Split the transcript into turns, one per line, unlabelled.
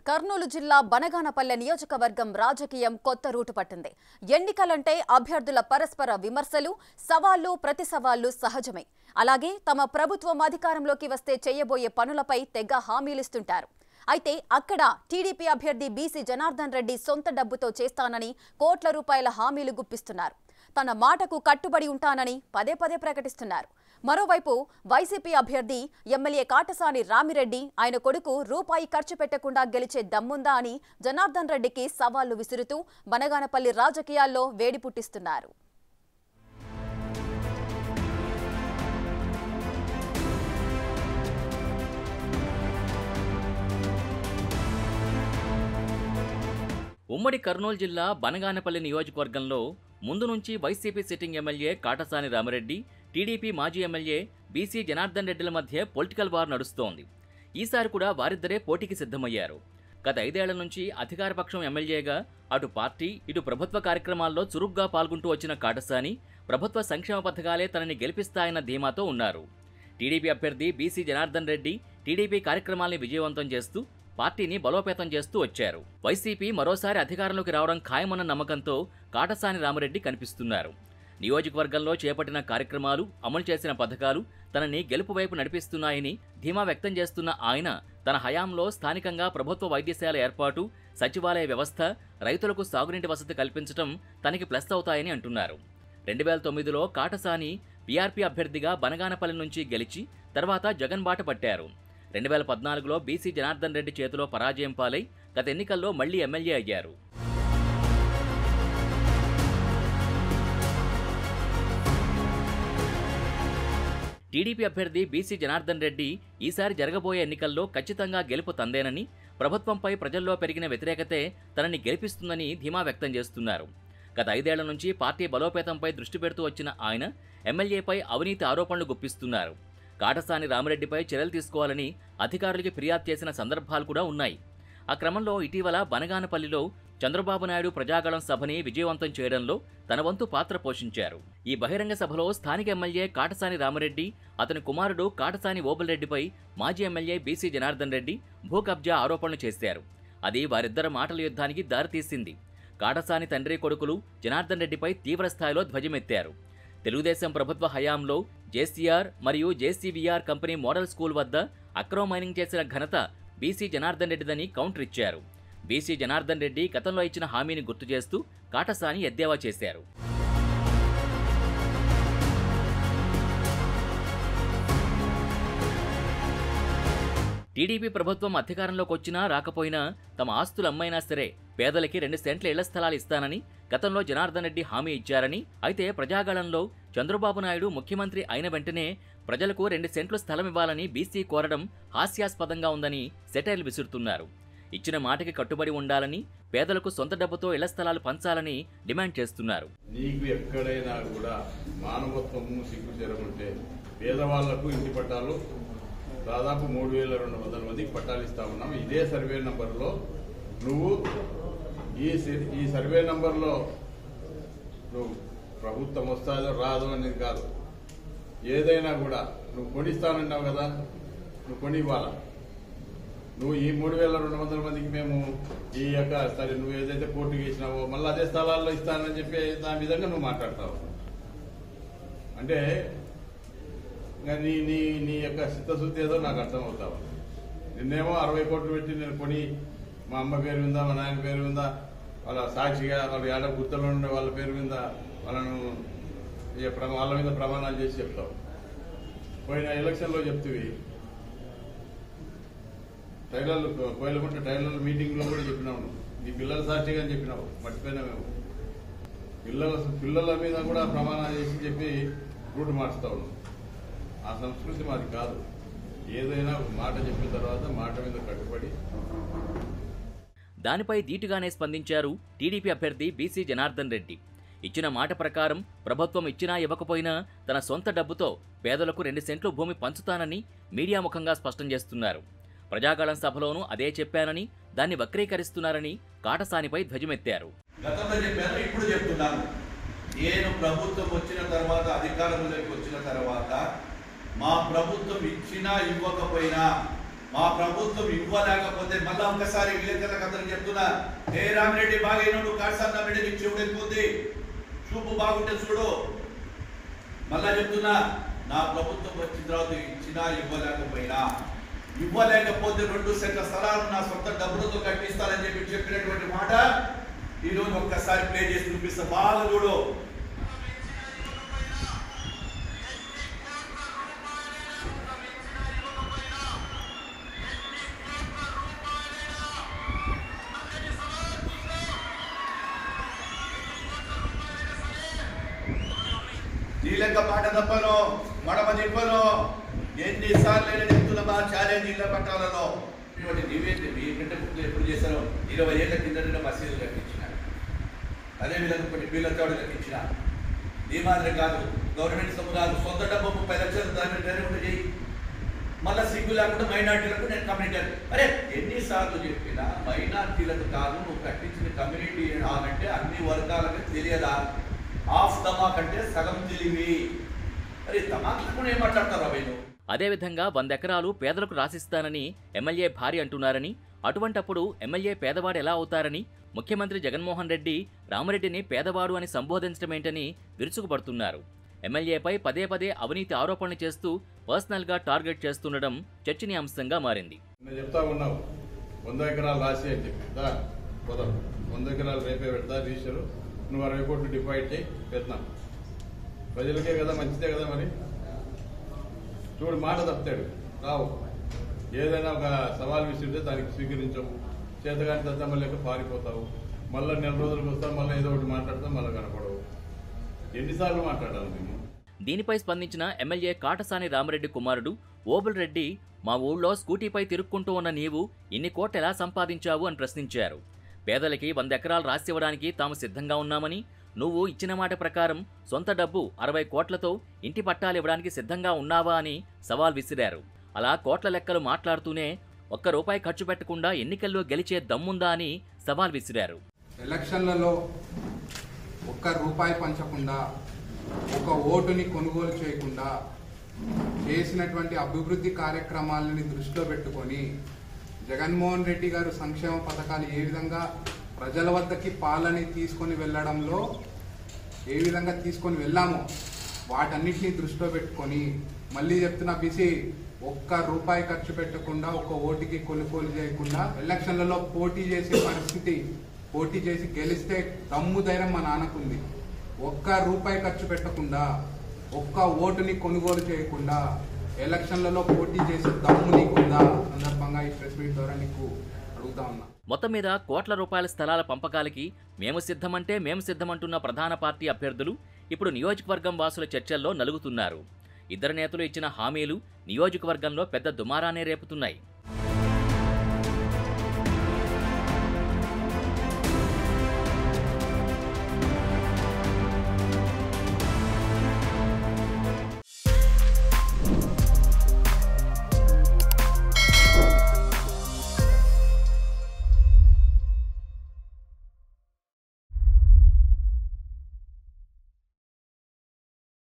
కర్నూలు జిల్లా బనగానపల్లె నియోజకవర్గం రాజకీయం కొత్త రూటు పట్టింది. ఎన్నికలంటే అభ్యర్థుల పరస్పర విమర్శలు, సవాళ్లు, ప్రతి సవాళ్లు సహజమే. అలాగే తమ ప్రభుత్వం అధికారంలోకి వస్తే చేయబోయే పనులపై తెగ హామీలిస్తుంటారు. అయితే అక్కడ టీడీపీ అభ్యర్థి బీసీ జనార్దన్ రెడ్డి సొంత డబ్బుతో చేస్తానని కోట్ల రూపాయల హామీలు గుప్పిస్తున్నారు. తన మాటకు కట్టుబడి ఉంటానని పదే పదే ప్రకటిస్తున్నారు. మరోవైపు వైసీపీ అభ్యర్థి ఎమ్మెల్యే కాటసాని రామిరెడ్డి ఆయన కొడుకు రూపాయి ఖర్చు పెట్టకుండా గెలిచే దమ్ముందా అని జనార్దన్ రెడ్డికి సవాళ్లు విసురుతూ బనగానపల్లి రాజకీయాల్లో వేడి పుట్టిస్తున్నారు.
ఉమ్మడి కర్నూలు జిల్లా బనగానపల్లి నియోజకవర్గంలో ముందు నుంచి YCP sitting MLA Katasani Ramireddy, TDP మాజీ ఎమ్మెల్యే బీసీ జనార్దన్ రెడ్డిల మధ్య పొలిటికల్ వార్ నడుస్తోంది. ఈసారి కూడా వారిద్దరే పోటీకి సిద్ధమయ్యారు. గత 5 ఏళ్ల నుంచి అధికారపక్షం ఎమ్మెల్యేగా అటు పార్టీ ఇటు ప్రభుత్వ కార్యక్రమాల్లో చురుగ్గా పాల్గొంటూ వచ్చిన కాటసాని ప్రభుత్వ సంక్షేమ పథకాలే తనని గెలిపిస్తాయన్న ధీమాతో ఉన్నారు. టీడీపీ అభ్యర్థి బీసీ జనార్దన్ రెడ్డి టీడీపీ కార్యక్రమాల్ని విజయవంతం చేస్తూ పార్టీని బలోపేతం చేస్తూ వచ్చారు. వైసీపీ మరోసారి అధికారంలోకి రావడం ఖాయమన్న నమ్మకంతో కాటసాని రామిరెడ్డి కనిపిస్తున్నారు. నియోజకవర్గంలో చేపట్టిన కార్యక్రమాలు, అమలు చేసిన పథకాలు తనని గెలుపు వైపు నడిపిస్తున్నాయని ధీమా వ్యక్తం చేస్తున్న ఆయన తన హయాంలో స్థానికంగా ప్రభుత్వ వైద్యశాల ఏర్పాటు, సచివాలయ వ్యవస్థ, రైతులకు సాగునీటి వసతి కల్పించడం తనకి ప్లస్ అవుతాయని అంటున్నారు. 2009లో కాటసాని పీఆర్పీ అభ్యర్థిగా బనగానపల్లి నుంచి గెలిచి తర్వాత జగన్ బాట పట్టారు. 2014లో బీసీ జనార్దన్ రెడ్డి చేతిలో పరాజయం పాలై గత ఎన్నికల్లో మళ్లీ ఎమ్మెల్యే అయ్యారు. టీడీపీ అభ్యర్థి బీసీ జనార్దన్ రెడ్డి ఈసారి జరగబోయే ఎన్నికల్లో ఖచ్చితంగా గెలుపు తందేనని, ప్రభుత్వంపై ప్రజల్లో పెరిగిన వ్యతిరేకతే తనని గెలిపిస్తుందని ధీమా వ్యక్తం చేస్తున్నారు. గత 5 ఏళ్ల నుంచి పార్టీ బలోపేతంపై దృష్టి పెడుతూ వచ్చిన ఆయన ఎమ్మెల్యేపై అవినీతి ఆరోపణలు గుప్పిస్తున్నారు. కాటసాని రామిరెడ్డిపై చర్యలు తీసుకోవాలని అధికారులకి ఫిర్యాదు చేసిన సందర్భాలు కూడా ఉన్నాయి. ఆ క్రమంలో ఇటీవల బనగానపల్లిలో చంద్రబాబు నాయుడు ప్రజాగళం సభని విజయవంతం చేయడంలో తన వంతు పాత్ర పోషించారు. ఈ బహిరంగ సభలో స్థానిక ఎమ్మెల్యే కాటసాని రామిరెడ్డి, అతని కుమారుడు కాటసాని ఓబుల్రెడ్డిపై మాజీ ఎమ్మెల్యే బీసీ జనార్దన్ రెడ్డి భూ కబ్జా ఆరోపణలు చేశారు. అది వారిద్దరి మాటల యుద్ధానికి దారితీసింది. కాటసాని తండ్రి కొడుకులు జనార్దన్ రెడ్డిపై తీవ్రస్థాయిలో ధ్వజమెత్తారు. తెలుగుదేశం ప్రభుత్వ హయాంలో జేసీఆర్ మరియు జేసీవీఆర్ కంపెనీ మోడల్ స్కూల్ వద్ద అక్రమ మైనింగ్ చేసిన ఘనత బీసీ జనార్దన్ రెడ్డిదని కౌంటర్ ఇచ్చారు. బీసీ జనార్దన్ రెడ్డి గతంలో ఇచ్చిన హామీని గుర్తు చేస్తూ కాటసాని ఎద్దేవా చేశారు. టీడీపీ ప్రభుత్వం అధికారంలోకి వచ్చినా రాకపోయినా తమ ఆస్తులు అమ్మైనా సరే పేదలకి 2 సెంట్ల ఇళ్ల స్థలాలు ఇస్తానని గతంలో జనార్దన్ రెడ్డి హామీ ఇచ్చారని, అయితే ప్రజాగళంలో చంద్రబాబు నాయుడు ముఖ్యమంత్రి అయిన వెంటనే ప్రజలకు 2 సెంట్లు స్థలం ఇవ్వాలని బీసీ కోరడం హాస్యాస్పదంగా ఉందని సెటైర్లు విసురుతున్నారు. ఇచ్చిన మాటకి కట్టుబడి ఉండాలని, పేదలకు సొంత డబ్బుతో ఇళ్ల స్థలాలు పంచాలని డిమాండ్ చేస్తున్నారు.
నీకు ఎక్కడైనా కూడా మానవత్వము సిగ్గుచేరకుంటే పేదవాళ్లకు ఇంటి పట్టాలు దాదాపు 3200 మందికి పట్టాలు ఇస్తా ఉన్నాం. ఇదే సర్వే నంబర్లో నువ్వు ఈ సర్వే నంబర్లో నువ్వు ప్రభుత్వం వస్తాదో రాదో అనేది కాదు, ఏదైనా కూడా నువ్వు కొనిస్తానన్నావు కదా, నువ్వు కొని ఇవ్వాలా. నువ్వు ఈ 3200 మందికి మేము ఈ యొక్క సరే నువ్వు ఏదైతే కోర్టుకు వేసినావో మళ్ళీ అదే స్థలాల్లో ఇస్తానని చెప్పి దాని విధంగా నువ్వు మాట్లాడతావు. అంటే నీ నీ నీ యొక్క చిత్తశుద్ధి ఏదో నాకు అర్థమవుతావు. నిన్నేమో 60 కోట్లు పెట్టి నేను కొని మా అమ్మ పేరు ఉందా, మా నాయన పేరు ఉందా, వాళ్ళ సాక్షిగా వాళ్ళ ఏడ గుర్తులో ఉండే వాళ్ళ పేరు మీద వాళ్ళను వాళ్ళ మీద ప్రమాణాలు చేసి చెప్తావు. పోయిన ఎలక్షన్లో చెప్తివి, టైలర్లు కోయలకుంట టైలర్ల మీటింగ్లో కూడా చెప్పినావు, నీ పిల్లల సాక్షిగా అని చెప్పినావు, మర్చిపోయినామేమో. పిల్లల మీద కూడా ప్రమాణాలు చేసి చెప్పి రూట్ మార్చుతావు. ఆ సంస్కృతి మాది కాదు. ఏదైనా మాట చెప్పిన తర్వాత మాట మీద కట్టుబడి.
దానిపై ధీటుగానే స్పందించారు టీడీపీ అభ్యర్థి బీసీ జనార్దన్ రెడ్డి. ఇచ్చిన మాట ప్రకారం ప్రభుత్వం ఇచ్చినా ఇవ్వకపోయినా తన సొంత డబ్బుతో పేదలకు 2 సెంట్లు భూమి పంచుతానని మీడియా ముఖంగా స్పష్టం చేస్తున్నారు. ప్రజాగళం సభలోనూ అదే చెప్పానని, దాన్ని వక్రీకరిస్తున్నారని కాటసానిపై ధ్వజమెత్తారు.
గతంలో చెప్పాను, ఇప్పుడు చెప్తున్నాను. నేను ప్రభుత్వం వచ్చిన తర్వాత, అధికారంలోకి వచ్చిన తర్వాత మా ప్రభుత్వం ఇచ్చినా ఇవ్వకపోయినా మా ప్రభుత్వం ఇవ్వలేకపోతే మళ్ళా ఒకసారి విలేకరులకు అందరికి చెప్తున్నా, ఏ రామిరెడ్డి బాగా నువ్వు కాడసాని రామిరెడ్డి నీకు చెవుడు ఎక్కుంది, చూపు బాగుంటే చూడు. మళ్ళా చెప్తున్నా, నా ప్రభుత్వం వచ్చిన తర్వాత ఇచ్చినా ఇవ్వలేకపోతే 2 సెంట్ల స్థలాలు నా సొంత డబ్బులతో కట్టిస్తానని చెప్పినటువంటి మాట ఈరోజు ఒక్కసారి ప్లే చేసి చూపిస్తా, బాగా చూడు. నీ లెక్క మాట తప్పను, మడమ తిప్పను. ఎన్నిసార్లు నేను చెప్తున్నా మా ఛాలెంజ్ ఇళ్ళ పట్టాలలో. నీవేంటి మీకంటే ఎప్పుడు చేశారో 20 ఏళ్ల కింద మసీదులు కట్టించినారు, అదేవిధంగా కొన్ని వీళ్ళ చోటు కట్టించిన. ఈ మాదిరి కాదు, గవర్నమెంట్ సొమ్ము సొంత డబ్బు 30 లక్షలు దాని చేయి. మళ్ళీ సిగ్గు లేకుండా మైనార్టీలకు నేను కమ్యూనిటీ అరే ఎన్నిసార్లు చెప్పినా మైనార్టీలకు కాదు, నువ్వు కట్టించిన కమ్యూనిటీ అంటే అన్ని వర్గాలకు తెలియదా? ఆఫ్ ధమాక్ అంటే సగం తెలివి. అరే ధమాక్లకు ఏం మాట్లాడతారు అబ్బాయి?
అదేవిధంగా 100 ఎకరాలు పేదలకు రాసిస్తానని ఎమ్మెల్యే భార్య అంటున్నారని, అటువంటప్పుడు ఎమ్మెల్యే పేదవాడు ఎలా అవుతారని, ముఖ్యమంత్రి జగన్మోహన్ రెడ్డి రామరెడ్డిని పేదవాడు అని సంబోధించడమేంటని విరుచుకుపడుతున్నారు. ఎమ్మెల్యేపై పదే పదే అవినీతి ఆరోపణలు చేస్తూ పర్సనల్గా టార్గెట్ చేస్తుండడం చర్చనీయాంశంగా మారింది.
చెప్తా ఉన్నావు 100 ఎకరాలు రాసి అని చెప్పి 100 ఎకరాలు రేపే పెడతా రీసరు, నువ్వు 60 కోట్లు డిపాజిట్ చేయి పెడతాం. ప్రజలకే కదా, మంచిదే కదా. మరి చూడు, మాట తప్పుతాడు రావు. ఏదైనా ఒక సవాల్ విసిరితే దానికి స్వీకరించవు, చేతగాని దద్దమ్మ లేక పారిపోతావు. మళ్ళీ 4 రోజులకు వస్తావు, మళ్ళీ ఏదో ఒకటి మాట్లాడతావు, మళ్ళీ కనపడవు. ఎన్నిసార్లు మాట్లాడాలి మేము?
దీనిపై స్పందించిన ఎమ్మెల్యే కాటసాని రామరెడ్డి కుమారుడు ఓబుల్ రెడ్డి, మా ఊళ్ళో స్కూటీపై తిరుక్కుంటూ ఉన్న నీవు ఇన్ని కోట్లు ఎలా సంపాదించావు అని ప్రశ్నించారు. పేదలకి 100 ఎకరాలు రాసివ్వడానికి తాము సిద్ధంగా ఉన్నామని, నువ్వు ఇచ్చిన మాట ప్రకారం సొంత డబ్బు 60 కోట్లతో ఇంటి పట్టాలు ఇవ్వడానికి సిద్ధంగా ఉన్నావా అని సవాల్ విసిరారు. అలా కోట్ల లెక్కలు మాట్లాడుతూనే ₹1 ఖర్చు పెట్టకుండా ఎన్నికల్లో గెలిచే దమ్ముందా అని సవాల్ విసిరారు.
ఎలక్షన్లలో ₹1 పంచకుండా, ఒక ఓటుని కొనుగోలు చేయకుండా చేసినటువంటి అభివృద్ధి కార్యక్రమాలని దృష్టిలో పెట్టుకొని జగన్మోహన్ రెడ్డి గారు సంక్షేమ పథకాలు ఏ విధంగా ప్రజల వద్దకి పాలని తీసుకొని వెళ్ళడంలో ఏ విధంగా తీసుకొని వెళ్ళామో వాటన్నిటినీ దృష్టిలో పెట్టుకొని మళ్ళీ చెప్తున్నా, బీసీ ₹1 ఖర్చు పెట్టకుండా, ఒక ఓటుకి కొనుగోలు చేయకుండా ఎలక్షన్లలో పోటీ చేసే పరిస్థితి, పోటీ చేసి గెలిస్తే దమ్ము ధైర్యం మా నాన్నకుంది. ₹1 ఖర్చు పెట్టకుండా, ఒక్క ఓటుని కొనుగోలు చేయకుండా ఎలక్షన్లలో పోటీ చేసే దమ్ము నీకుందా? సందర్భంగా ఈ ప్రెస్ మీట్ ద్వారా నీకు అడుగుతా ఉన్నా.
మొత్తం మీద కోట్ల రూపాయల స్థలాల పంపకాలకి మేము సిద్ధమంటున్న ప్రధాన పార్టీ అభ్యర్థులు ఇప్పుడు నియోజకవర్గం వాసుల చర్చల్లో నలుగుతున్నారు. ఇద్దరు నేతలు ఇచ్చిన హామీలు నియోజకవర్గంలో పెద్ద దుమారానే రేపుతున్నాయి.